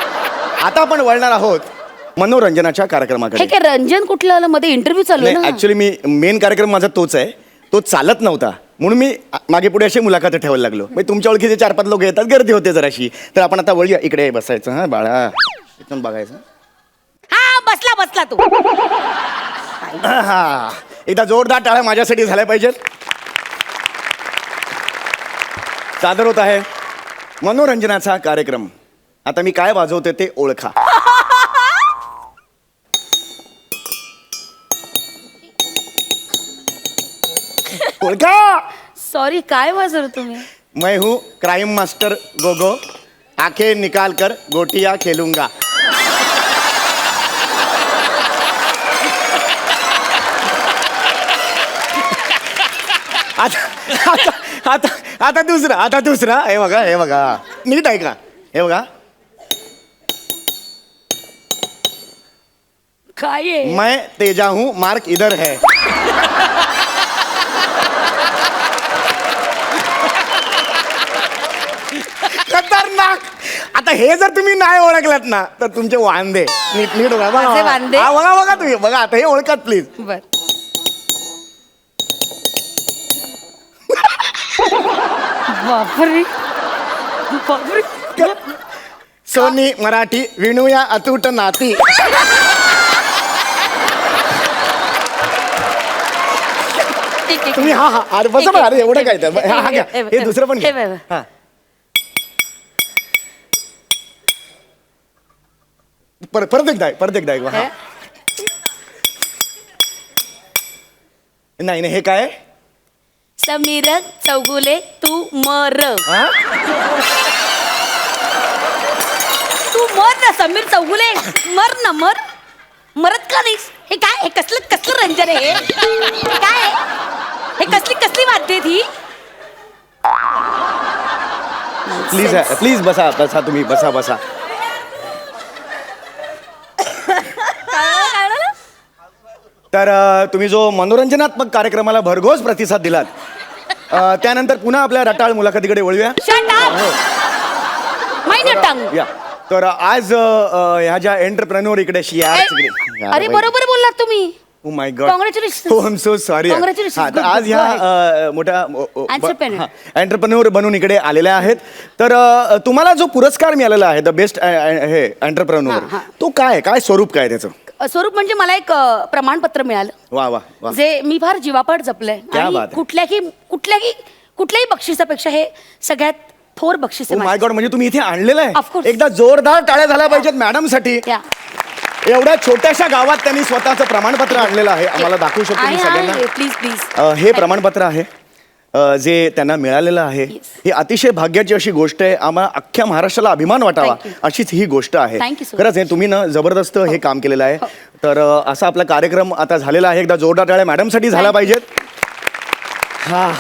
Speaker 7: आता आपण वळणार आहोत मनोरंजनाच्या कार्यक्रमाकडे.
Speaker 1: हे काय रंजन कुठलं आलं मध्ये? इंटरव्ह्यू चालू आहे
Speaker 7: नाही,
Speaker 1: ना.
Speaker 7: ऍक्च्युली मी मेन कार्यक्रम माझा तोच आहे. तो चालत नव्हता म्हणून मी मागे पुढे अशी मुलाखत ठेवायला लागलो. मग तुमच्या ओळखीचे 4-5 लोक येतात, गर्दी होते जराशी. तर आपण आता वळूया, इकडे बसायचं. हा बाळा, इथून बघायचं.
Speaker 1: हा बसला तू.
Speaker 7: हा, एकदा जोरदार टाळ्या माझ्यासाठी झाल्या पाहिजेत. सादर होत आहे मनोरंजनाचा कार्यक्रम. आता मी काय वाजवते ते ओळखा. ओळखा.
Speaker 1: सॉरी, काय वाजवलं तुम्ही?
Speaker 7: मैं हूँ क्राइम मास्टर गोगो, आंखें निकाल कर गोटियां खेलूंगा. आता आता आता आता दुसरा हे बघा नीट ऐका. हे बघा,
Speaker 1: काय आहे?
Speaker 7: मैं तेजा हूँ, मार्क इधर है. खतरनाक. आता हे जर तुम्ही नाही ओळखलात ना तर तुमचे वांदे. नीट नीट बघा
Speaker 1: माझे वांदे?
Speaker 7: हा, बघा बघा तुम्ही बघा आता हे ओळखात प्लीज.
Speaker 1: बर बापरे बापरे.
Speaker 7: सोनी मराठी विणूया अतूट नाती.
Speaker 1: ठीक आहे.
Speaker 7: तुम्ही हा हा अरे बस बघा अरे एवढं काय तर हा घ्या हे दुसरं पण घ्या.
Speaker 1: हे बघ.
Speaker 7: हा. परत एकदा एक हा. नाही नाही हे काय आहे?
Speaker 1: समीर चौगुले तू मर.
Speaker 7: हा?
Speaker 1: तू मर ना समीर चौगुले. मर ना मर. मरत का नाहीस? हे काय हे कसलं रंजन आहे हे काय आहे? हे कसली वाद्य ही?
Speaker 7: प्लीज बसा तुम्ही बसा. तर तुम्ही जो मनोरंजनात्मक कार्यक्रमाला भरघोस प्रतिसाद दिलात त्यानंतर पुन्हा आपल्या रटाळ मुलाखतीकडे वळूया.
Speaker 1: Shut up. Mind your tongue.
Speaker 7: या तर आज ह्या ज्या एंटरप्रेन्योर इकडे
Speaker 1: अरे बरोबर बोललात तुम्ही.
Speaker 7: Oh my God
Speaker 1: Congratulations.
Speaker 7: हो I am so sorry.
Speaker 1: Congratulations.
Speaker 7: तर
Speaker 1: Good,
Speaker 7: आज
Speaker 1: good.
Speaker 7: ह्या मोठ्या
Speaker 1: Entrepreneur.
Speaker 7: एंटरप्रेन्योर बनून इकडे आलेल्या आहेत. तर तुम्हाला जो पुरस्कार मिळालेला आहे द बेस्ट हे एंटरप्रेन्योर तो काय स्वरूप काय त्याचं?
Speaker 1: स्वरूप म्हणजे मला एक प्रमाणपत्र मिळालं
Speaker 7: वा वा वा.
Speaker 1: जे मी फार जीवापाड जपलंय.
Speaker 7: क्या
Speaker 1: आणि
Speaker 7: बात आहे.
Speaker 1: कुठल्याही बक्षिसापेक्षा हे सगळ्यात थोर बक्षीस आहे
Speaker 7: ओ माय
Speaker 1: माझं.
Speaker 7: गॉड म्हणजे तुम्ही इथे आणलेलं
Speaker 1: Of
Speaker 7: आहे.
Speaker 1: course.
Speaker 7: एकदा जोरदार टाळ्या झाल्या पाहिजेत मॅडम साठी.
Speaker 1: या.
Speaker 7: एवढ्या छोट्याशा गावात त्यांनी स्वतःचं प्रमाणपत्र आणलेलं आहे. आम्हाला दाखवू शकतो मी सगळ्यांना.
Speaker 1: प्लीज
Speaker 7: हे प्रमाणपत्र आहे जे त्यांना मिळालेलं आहे. ही अतिशय भाग्याची अशी गोष्ट आहे. आम्हाला अख्ख्या महाराष्ट्राला अभिमान वाटावा
Speaker 1: Thank you.
Speaker 7: अशीच ही गोष्ट आहे.
Speaker 1: Thank you so
Speaker 7: खरंच आहे तुम्ही ना जबरदस्त हे काम केलेलं आहे. तर असा आपला कार्यक्रम आता झालेला आहे. एकदा जोरदार टाळ्या मॅडमसाठी झाला पाहिजेत. हा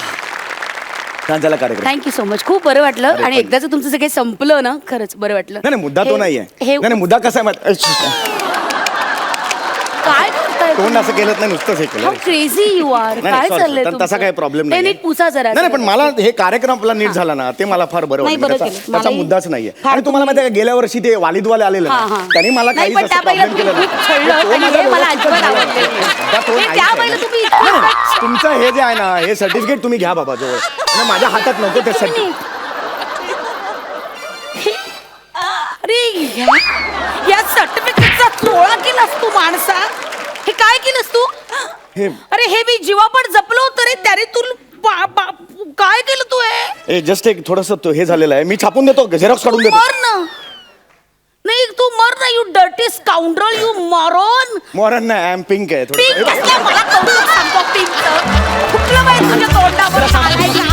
Speaker 7: छान झाला कार्यक्रम.
Speaker 1: Thank you so much. खूप बरं वाटलं. आणि एकदाच तुमचं सगळं संपलं ना खरंच बरं वाटलं.
Speaker 7: नाही मुद्दा तो नाहीये.
Speaker 1: हे
Speaker 7: नाही मुद्दा कसा आहे
Speaker 1: काय करताय
Speaker 7: तोंड असं केलं नाही नुसतंच हे केलं.
Speaker 1: Crazy you are.
Speaker 7: नाही,
Speaker 1: काय
Speaker 7: sorry,
Speaker 1: चाललंय
Speaker 7: तर
Speaker 1: तुमचं?
Speaker 7: तसा काही प्रॉब्लेम
Speaker 1: ते
Speaker 7: नाही.
Speaker 1: नीट पुसा जरा.
Speaker 7: नाही पण मला हे कार्यक्रम आपला नीट झाला ना ते मला फार बरं
Speaker 1: नाही,
Speaker 7: वाटलं.
Speaker 1: बरं
Speaker 7: त्याचा
Speaker 1: केलं.
Speaker 7: त्याचा
Speaker 1: मलाही
Speaker 7: मुद्दाच नाहीये.
Speaker 1: फार
Speaker 7: आणि तुम्हाला माहिती आहे का, गेल्या वर्षी ते वालिदवाले आलेले
Speaker 1: हा,
Speaker 7: ना
Speaker 1: हा.
Speaker 7: त्यांनी मला
Speaker 1: नाही,
Speaker 7: काही
Speaker 1: पण त्या बाईला तुम्ही छळलं आणि हे मला अजिबात आवडलं नाही. हे त्या बाईला तुम्ही इतकं-
Speaker 7: तुमचं हे जे आहे ना हे सर्टिफिकेट तुम्ही घ्या बाबा जवळ. नाही, माझ्या हातात नको ते सर्टिफिकेट.
Speaker 1: अरे या सर्टिफिकेटचा चोळा केलास तू माणसा. हे काय केलंस तू?
Speaker 7: हे-
Speaker 1: अरे हे मी जीवापड जपलो होतं रे. त्याने तू काय केलं तू हे?
Speaker 7: जस्ट एक थोडस हे झालेलं आहे. मी छापून देतो झेरॉक्स काढून देतो.
Speaker 1: मर ना. नाही तू मर ना. You dirty scoundrel. यू मॉरॉन.
Speaker 7: मोरन नाही आय एम पिंक आहे थोडं.
Speaker 1: पिंक कसलं मला कौतुक सांगतो पिंकचं. कुठलं माहिती तुझ्या तोंडावर चालायला?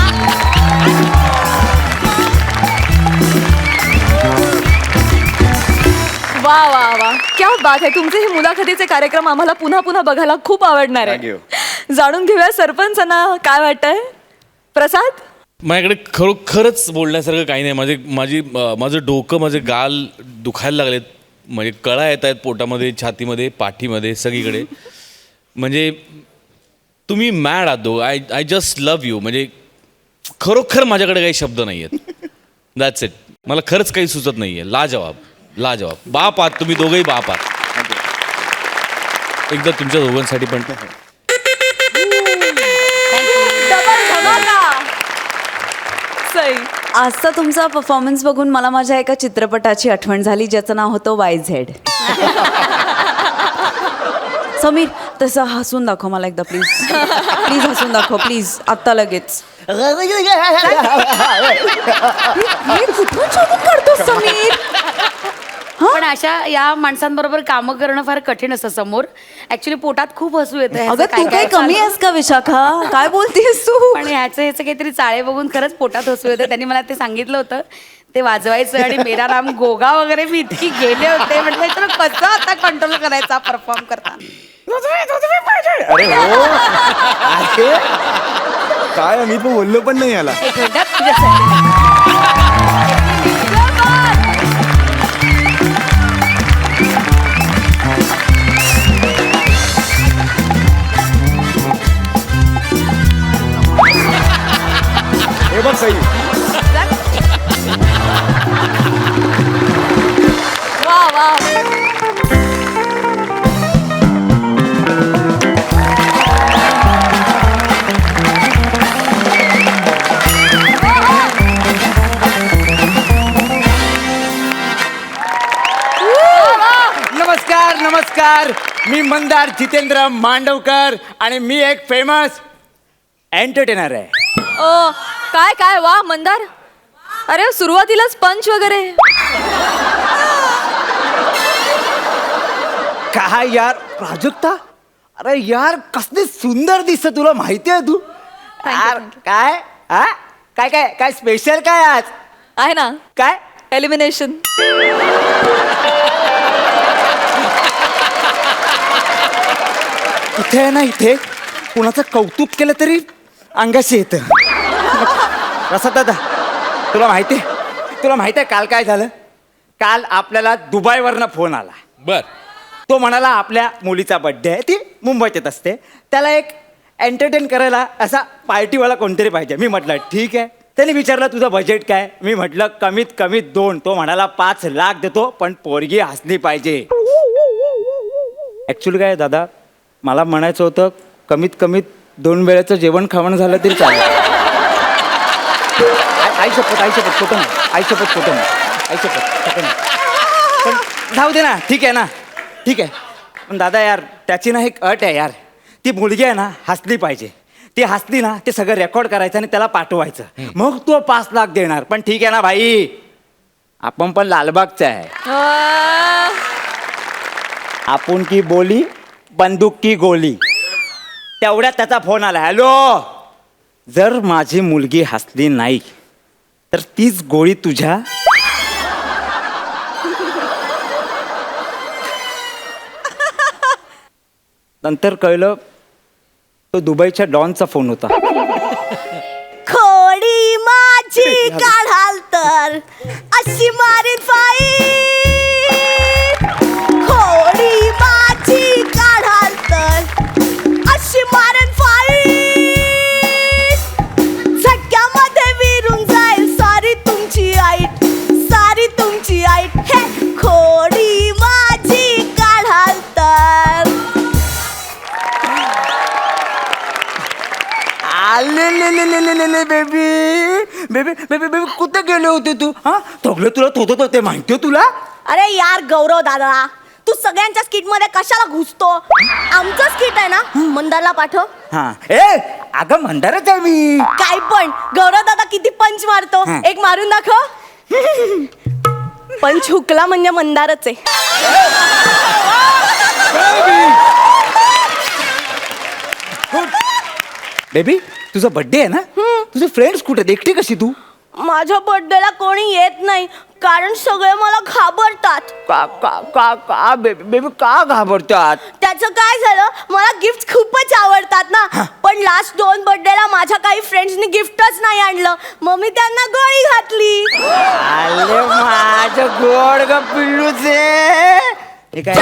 Speaker 4: वा वा वा क्या बात आहे. तुमचे हे मुलाखतीचे कार्यक्रम आम्हाला पुन्हा पुन्हा बघायला खूप आवडणार
Speaker 7: Thank
Speaker 4: आहे. जाणून घेऊया सरपंचांना काय वाटतंय. प्रसाद
Speaker 6: माझ्याकडे खरोखरच बोलण्यासारखं काही नाही. माझं डोकं माझे गाल दुखायला लागलेत. म्हणजे कळा येत आहेत पोटामध्ये छातीमध्ये पाठीमध्ये सगळीकडे. म्हणजे तुम्ही मॅड आहात दो. I just love you. म्हणजे खरोखर माझ्याकडे काही शब्द नाही आहेत. That's it. मला खरंच काही सुचत नाही आहे. लाजवाब बाप आहात तुम्ही दोघंही बाप आहात. एकदा तुमच्या दोघांसाठी पण
Speaker 4: सई.
Speaker 5: आजचा तुमचा परफॉर्मन्स बघून मला माझ्या एका चित्रपटाची आठवण झाली ज्याचं नाव होतं YZ. समीर तसं हसून दाखव मला एकदा प्लीज. प्लीज हसून दाखव प्लीज आत्ता लगेच. हे कुठून शोधून काढतोस समीर?
Speaker 1: पण अशा या माणसांबरोबर कामं करणं फार कठीण असतं समोर. ऍक्च्युली पोटात खूप हसू येतं.
Speaker 5: अगं तू काही कमी आहेस का विशाखा? काय बोलतेस तू?
Speaker 1: पण ह्याचं काहीतरी चाळे बघून खरंच पोटात हसू येतं. त्यांनी मला ते सांगितलं होतं ते वाजवायचं आणि मेरा नाम गोगा वगैरे मी इतकी गेले होते. म्हटलं तर कसं आता कंट्रोल करायचा परफॉर्म करताना.
Speaker 7: अरे हो आहे. काय मी पण बोललो पण नाही याला.
Speaker 1: एक मिनिट तुझ्यासाठी.
Speaker 7: हे बघ सई
Speaker 4: वा
Speaker 3: नमस्कार नमस्कार, मी मंदार जितेंद्र मांडवकर आणि मी एक फेमस एंटरटेनर आहे.
Speaker 4: काय काय वा मंदार. अरे सुरुवातीलाच पंच वगैरे.
Speaker 3: काय यार प्राजक्ता, अरे यार कसली सुंदर दिसत, तुला माहिती आहे तू?
Speaker 4: you,
Speaker 3: यार
Speaker 4: thank
Speaker 3: काय हा काय काय काय स्पेशल काय आज?
Speaker 4: आहे ना
Speaker 3: काय
Speaker 4: एलिमिनेशन.
Speaker 3: इथे आहे ना, इथे कुणाचं कौतुक केलं तरी अंगाशी येतं. प्रसाद दादा, तुला माहिती आहे काल काय झालं? काल आपल्याला दुबईवरनं फोन आला.
Speaker 6: बर.
Speaker 3: तो म्हणाला आपल्या मुलीचा बड्डे आहे, ती मुंबईत येत असते, त्याला एक एंटरटेन करायला असा पार्टीवाला कोणतरी पाहिजे. मी म्हटलं ठीक आहे. त्याने विचारलं तुझं बजेट काय? मी म्हटलं कमीत कमी 2. तो म्हणाला 5 लाख देतो, पण पोरगी हसली पाहिजे. ॲक्च्युली काय दादा, मला म्हणायचं होतं कमीत कमीत 2 वेळेचं जेवण खावण झालं तरी चालेल. आई शपथ खोटं नाही, आई शपथ खोटं नाही. पण जाऊ दे ना, ठीक आहे ना, ठीक आहे. पण दादा यार, त्याची ना एक अट आहे यार, ती मुलगी आहे ना हसली पाहिजे. ती हसली ना, ते सगळं रेकॉर्ड करायचं आणि त्याला पाठवायचं, मग तो 5 लाख देणार. पण ठीक आहे ना भाई, आपण पण लालबागचा आहे. आपण की बोली बंदूक की गोली. तेवढ्यात त्याचा फोन आला. हॅलो, जर माझी मुलगी हसली नाही तर तीच गोळी तुझ्या. नंतर कळलं तो दुबईच्या डॉनचा फोन होता.
Speaker 1: खोडी माझी काढाल तर अशी मारीन फाई. खोडी माझी काढाल तर अशी मारीन फाई. झटक्यामध्ये विरून जाईल सारी तुमची आईट, सारी तुमची आईट. हे खोडी माझी काढाल तर.
Speaker 3: बेबी कुठे गेले होते तू? हा थोगलं तुला थोतत होते, माहिती तुला?
Speaker 1: अरे यार गौरव दादा, तू सगळ्यांच्या स्किट मध्ये कशाला घुसतो? आमचं स्किट आहे ना, मंदारला पाठव.
Speaker 3: हा ए अगं मंदारच आहे मी.
Speaker 1: काय पण गौरव दादा किती पंच मारतो,
Speaker 3: हा.
Speaker 1: एक मारून दाखव. पंच हुकला म्हणजे मंदारच आहे.
Speaker 3: बेबी तुझा बर्थडे आहे ना, तुझे फ्रेंड्स कुठे आहेत? एकटी कशी तू?
Speaker 1: माझ्या बर्थडेला कोणी येत नाही, कारण सगळे मला घाबरतात.
Speaker 3: का का का का बेबी का घाबरतात?
Speaker 1: त्याचं काय झालं, मला गिफ्ट खूपच आवडतात ना, पण लास्ट 2 बर्थडेला माझ्या काही फ्रेंड्सनी गिफ्टच नाही आणलं, मग मी त्यांना गोळी घातली.
Speaker 3: अरे माझं गोड ग पिल्लूचे. हे काय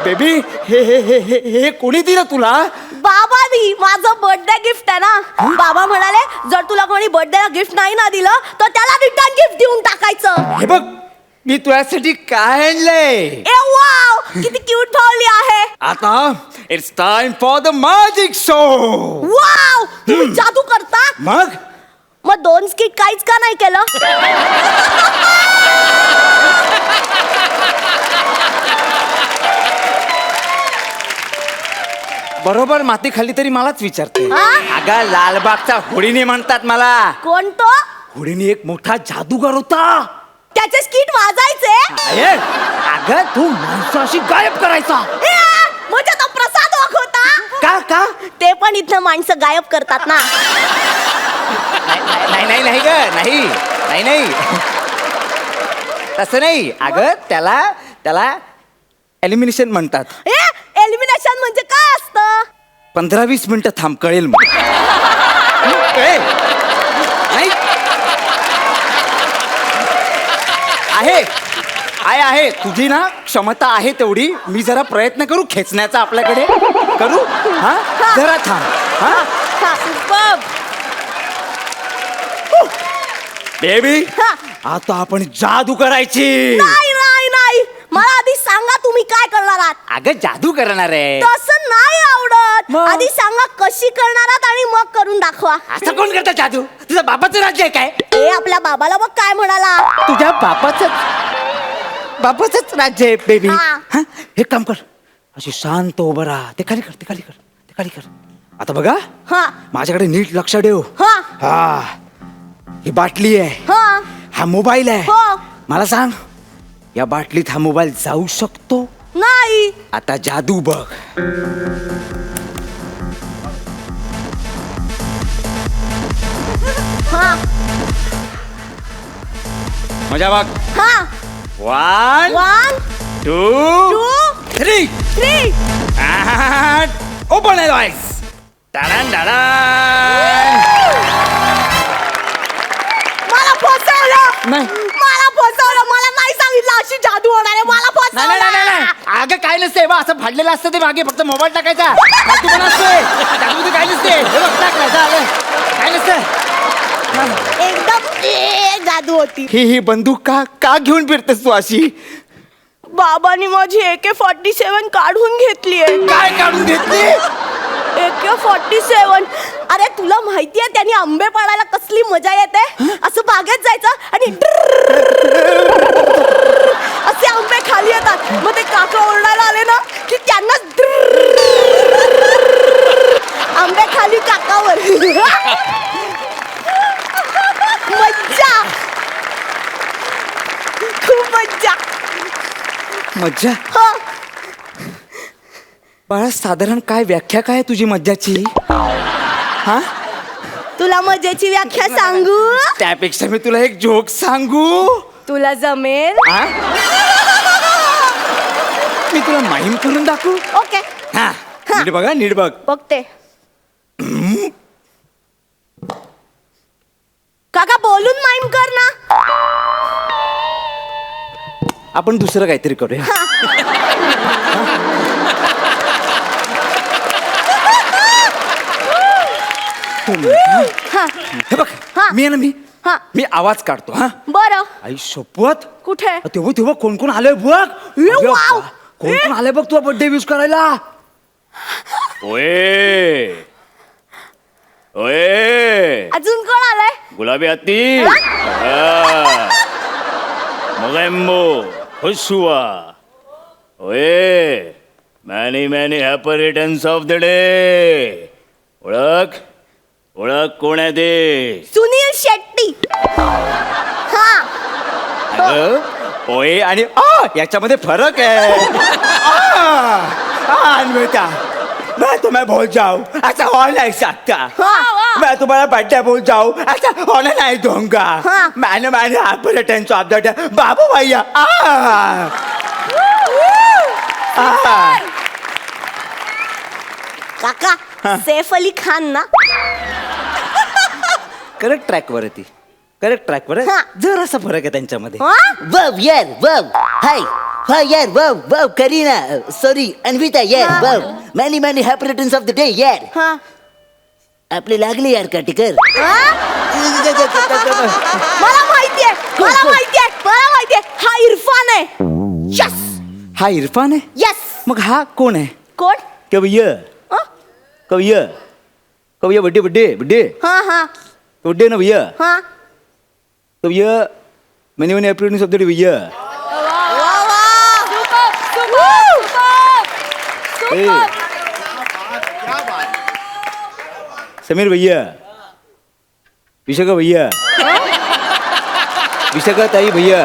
Speaker 3: बेबी हे कोणी दिलं तुला?
Speaker 1: बाबानी, माझं बर्थडे गिफ्ट आहे ना. बाबा म्हणाले जर तुला कोणी बर्थडेला गिफ्ट नाही ना दिलं तर त्याला रिटर्न गिफ्ट देऊन टाकायचं.
Speaker 3: हे बघ मी तुझ्यासाठी काय आणलंय.
Speaker 1: ए वाव, किती क्यूट ठेवली आहे.
Speaker 3: आता it's time for the magic show.
Speaker 1: Wow, तुम्ही जादू करता?
Speaker 3: मग
Speaker 1: 2 स्किट काहीच का नाही केलं?
Speaker 3: बरोबर माती खाली तरी मलाच विचारते.
Speaker 1: हा?
Speaker 3: अगं लालबागचा होडीने म्हणतात मला.
Speaker 1: कोण तो?
Speaker 3: होडीने एक मोठा जादूगार होता.
Speaker 1: त्याचे स्किट वाजायचे?
Speaker 3: अरे, अगं तू माणसं अशी गायब करायचा.
Speaker 1: ए, म्हणजे तो प्रसाद वाघ होता?
Speaker 3: का का
Speaker 1: ते पण इथं माणसं गायब करतात ना.
Speaker 3: नाही नाही ग नाही नाही नाही तसं नाही. अगं त्याला एलिमिनेशन म्हणतात.
Speaker 1: ए, एलिमिनेशन म्हणजे काय असतं?
Speaker 3: 15-20 मिनिटं थांब, कळेल मग. ए, नाही आहे तुझी ना क्षमता आहे तेवढी. मी जरा प्रयत्न करू खेचण्याचा आपल्याकडे. करू हा जरा थांब. हा
Speaker 1: हा, superb.
Speaker 2: बेबी आता आपण जादू करायची.
Speaker 1: नाही नाही नाही, मला आधी सांगा तुम्ही काय करणार आहात.
Speaker 2: अगं जादू करणार आहे.
Speaker 1: तसं नाही आवडत.
Speaker 2: मग?
Speaker 1: आधी सांगा कशी करणार आहात आणि मग करून दाखवा.
Speaker 2: असं कोण करतं जादू? तुझ्या बाबाचं राज्य आहे काय?
Speaker 1: ए आपल्या बाबाला बघ काय म्हणाला.
Speaker 3: तुझ्या बापाचंच राज्य आहे बेबी.
Speaker 1: हा.
Speaker 2: हे काम कर, अशी शांत उभं राहा. ते खाली कर, ते खाली कर, ते खाली कर. आता बघा,
Speaker 1: हा
Speaker 2: माझ्याकडे नीट लक्ष ठेव.
Speaker 1: हा
Speaker 2: हा, ही बाटली आहे,
Speaker 1: हा
Speaker 2: हा मोबाईल आहे.
Speaker 1: हो.
Speaker 2: मला सांग, या बाटलीत हा मोबाईल जाऊ शकतो?
Speaker 1: नाही.
Speaker 2: आता जादू बघ.
Speaker 1: हा
Speaker 2: मजा बघ.
Speaker 1: हा
Speaker 2: 1
Speaker 1: 1
Speaker 2: 2
Speaker 1: 2
Speaker 2: 3
Speaker 1: 3
Speaker 2: and open your eyes. Taran, taran.
Speaker 1: मला फसवलं. मला फसवलं. मला नाही सांगितलं अशी जादू होणार आहे. मला
Speaker 3: नाही नाही नाही नाही.
Speaker 1: फसवलं.
Speaker 3: अगं काय नसते बा, असं फाडलेलं असतं ते मागे, फक्त मोबाईल टाकायचा. जादू पण असतोय, जादूमध्ये काय नसते. हे बघ, टाकलं, झालं. काय नसतं.
Speaker 1: एकदम जादू होती.
Speaker 3: ही बंदूक का घेऊन फिरतेस तू अशी?
Speaker 1: बाबांनी माझी AK-47 काढून घेतलीये.
Speaker 3: काय काढून घेतली?
Speaker 1: AK-47. अरे तुला माहितीये त्यांनी आंबे पाडायला कसली मजा येते. असं बागेत जायचं आणि असे आंबे खाली येतात. मग ते काका ओरडायला आले ना की त्यांना आंबे खाली काकावर. मज्जा, खूप मज्जा.
Speaker 2: मज्जा?
Speaker 1: हो.
Speaker 2: बाळा, साधारण काय व्याख्या काय तुझी मज्जाची? हा,
Speaker 1: तुला मजेची व्याख्या सांगू.
Speaker 2: त्यापेक्षा मी तुला एक जोक सांगू.
Speaker 1: तुला जमेल.
Speaker 2: हा? मी तुला माहीम करून दाखवू.
Speaker 1: ओके
Speaker 2: हा, नीट बघा, नीट बघ.
Speaker 1: बघते. काका बोलून माईम कर ना.
Speaker 2: आपण दुसरं काहीतरी करूया.
Speaker 1: हा
Speaker 2: हे बघ,
Speaker 1: हा.
Speaker 2: मी आहे ना,
Speaker 1: हा.
Speaker 2: मी आवाज काढतो. हा,
Speaker 1: बरं.
Speaker 2: आई शपथ.
Speaker 1: कुठे?
Speaker 2: तेव्हा तेव्हा कोण कोण आलंय बघ. अरे
Speaker 1: वाव.
Speaker 2: वा, कोण कोण आलंय बघ तुला बर्थडे विश करायला. ओए ओए,
Speaker 1: अजून कोण आलंय?
Speaker 2: गुलाबी हत्ती, मोगेम्बो, खुश हुआ. ओए, many many happy returns of the day. ओळख ओळख, कोण आहे ते?
Speaker 1: सुनील शेट्टी. हा
Speaker 2: अगं, ओए आणि याच्यामध्ये फरक है. अन्विता, मैं तुम्हें भूल जाऊं ऐसा हो नहीं सकता. मैं तुम्हारा बर्थडे भूल जाऊं ऐसा होने नहीं दूंगा. मैंने happy returns of the day Babu Bhaiya.
Speaker 1: काका, सैफ अली खान ना.
Speaker 2: करेक्ट ट्रॅक वर ती, करेक्ट ट्रॅक वर
Speaker 1: हा.
Speaker 2: जरासा फरक आहे त्यांच्यामध्ये.
Speaker 1: हा?
Speaker 8: Wow, yeah, wow. Hi. Hi, yeah, wow, wow, Karina. Sorry, Anvita, yeah, wow. Many happy returns of the day, yeah.
Speaker 1: हा.
Speaker 8: आपले लागले यार काटेकर.
Speaker 1: हा? मला माहितीये, मला माहितीये, मला माहितीये. हा इरफान आहे. यस
Speaker 2: हा इरफान आहे.
Speaker 1: यस.
Speaker 2: मग हा कोण आहे?
Speaker 1: कोण?
Speaker 2: कविय
Speaker 1: हा?
Speaker 2: कविय कविय बड्डे बड्डे बड्डे
Speaker 1: हा हा
Speaker 2: बड्डे ना भैया.
Speaker 1: हा.
Speaker 2: कविय मैंने मैंने अप्रैल शब्द भैया.
Speaker 1: वा वा.
Speaker 2: ए, समीर भैया, विशाखा भैया, विशाखा ताई भैया.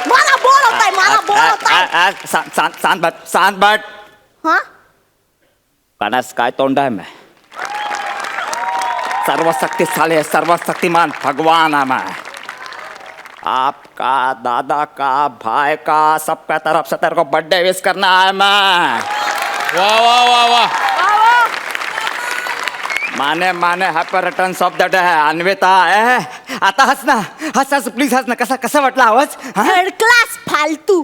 Speaker 1: मला बोलवताय, मला बोलवताय.
Speaker 2: शांत बाट.
Speaker 1: हा?
Speaker 2: पाण्यास काय तोंड आहे? मैं सर्वशक्तिशाली सर्वशक्तिमान भगवान है. मैं आपका, दादा का, भाई का, सबका तरफ से तेरे को बर्थडे विश करना है. मैं
Speaker 6: वा वा वा वा.
Speaker 2: Mane happy returns of the day Anvita. आता हस ना, हस प्लीज हस ना. कसा वाटला आवाज?
Speaker 1: थर्ड क्लास फालतू.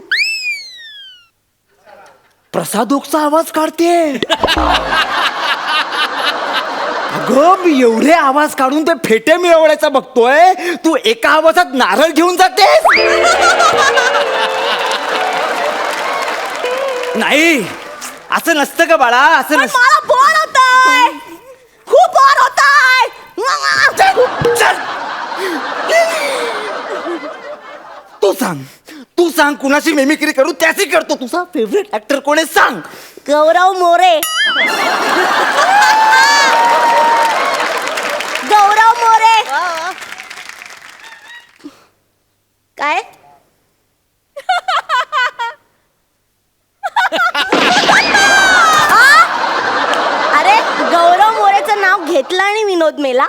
Speaker 2: प्रसादोकचा आवाज काढते. अगं मी एवढे आवाज काढून ते फेटे मिळवण्याचा बघतोय, तू एका आवाजात नारळ घेऊन जातेस. नाही असं नसतं का बाळा, असं
Speaker 1: पण
Speaker 2: नसतं.
Speaker 1: मला बोर होतंय, खूप बोर होतंय.
Speaker 2: तू सांग कुणाची मेमिक्री करू त्याची करतो. तुझा फेवरेट ऍक्टर कोण आहे सांग.
Speaker 1: गौरव मोरे. गौरव मोरे. काय अरे गौरव मोरेचं नाव घेतलं आणि विनोद मेला.